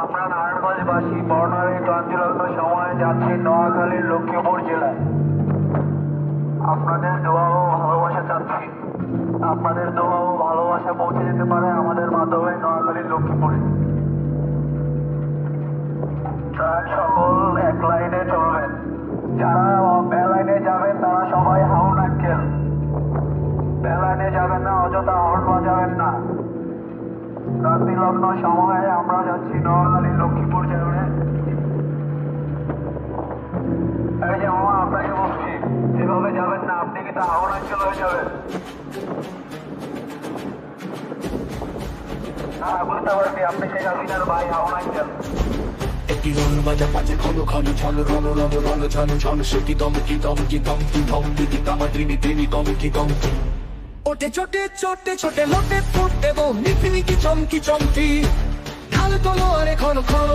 আমরা নারায়ণগঞ্জবাসী বর্ণালী ক্লান্তিলগ্ন সময়ে যাচ্ছি নোয়াখালীর লক্ষ্মীপুর জেলায়। আপনাদের দোয়া ও ভালোবাসা চাচ্ছি। আপনাদের দোয়া ও ভালোবাসা পৌঁছে যেতে পারে আমাদের মাধ্যমে নোয়াখালীর লক্ষ্মীপুরে। ট্রাক সকল এক লাইনে চলবেন। যারা বেলাইনে যাবেন তারা সবাই হাউন আক্কেল। বেলাইনে যাবেন না, অযথা হর্ন বাজাবেন না। ক্রান্তিলগ্ন সময়ে আমরা যাচ্ছি নোয়াখালী লক্ষ্মীপুর জেলায়। এই যে মামা, আপনাকে বলছি এভাবে যাবেন না, আপনি কিন্তু হাওড় অঞ্চল হয়ে যাবেন। হ্যাঁ, বুঝতে পারছি আপনি শেখ হাসিনার ভাই হাওড় অঞ্চল। একটি রণ বাজা বাজে ঘন ঘন ঝন রণ রণ রণ ঝন ঝন সেটি দম কি দম কি দম কি দম দিদি তামা ত্রিমি ত্রিমি দম কি দম ওটে ছোটে ছোটে ছোটে লোটে ফুটে বো নিফিনি কি চমকি চমকি ঢাল তোলো আরে ঘন ঘন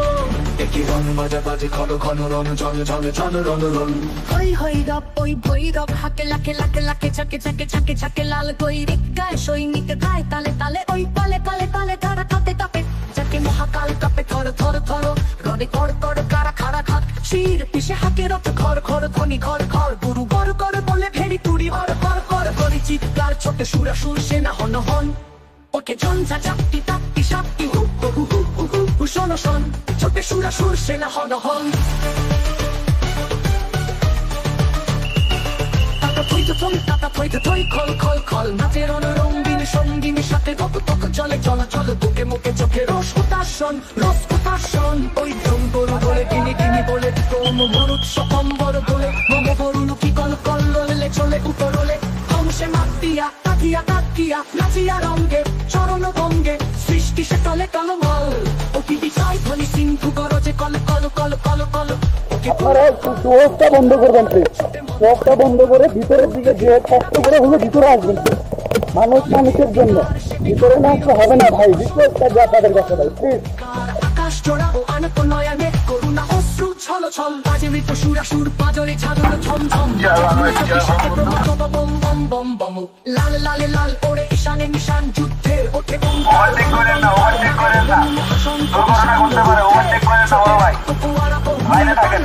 একটি রণ বাজা বাজে ঘন ঘন রণ ঝন ঝন ঝন রণ রণ হই হই রব ওই ভই রব হাকে লাকে লাকে লাকে চাকে চাকে চাকে চাকে লাল কই রিক্কায় সৈনিক গায় তালে তালে ওই পালে পালে পালে ধারা কাপে কাপে যাকে মহাকাল কাপে থর থর থর রডে কর কর কারা খাড়া খাত শির পিছে হাকে রত ঘর ঘর ধনি ঘর ঘর গুরু ঘর কর বলে ভেড়ি তুড়ি হর ঘর কর করি চিৎকার ছোটে সুরা সুর সেনা হন হন ওকে ঝঞ্ঝা চাপটি তাপটি সাপটি হু হু হু হু হু হু শোন শোন ছোটে সুরা সুর সেনা হন হন টাকা থইতে থই খল খল খল নাচের রঙিন সঙ্গিনী সাথে তক তক চলে চলাচল বুকে মুখে চোখে রস উদাসন ওই দম গরু বলে কিনি কিনি বলে তোম মরুৎ সকম্বর বলে মম বরুণ কি কল কল ললে চলে উপরলে অংশে মাতিয়া তাকিয়া তাকিয়া নাচিয়া রঙ্গে চরণ ভঙ্গে সৃষ্টি সে তলে কলমল ও কি বিষয় ধ্বনি সিন্ধু গরজে কল কল কল কল কল আপনারা চোখটা বন্ধ করবেন, চোখটা বন্ধ করে ভিতরের দিকে যে কষ্ট করে হলে ভিতরে আসবেন। মানুষের জন্য ভিতরে না আসলে হবে না ভাই, ভিতরটা যা তাদের কাছে ভাই প্লিজ। আকাশ জোড়া ও আনন্দ নয়নে করুণা অশ্রু ছল ছল বাজে মৃত সুরা সুর পাজরে ছাদর ঝম ঝম বম বম বম বম লাল লালে লাল ওরে ঈশানে নিশান যুদ্ধের ওঠে ওভারটেক করেন না, ওভারটেক করেন না, দুর্ঘটনা করতে পারে। ওভারটেক করেন না বড় ভাই, বাইরে থাকেন।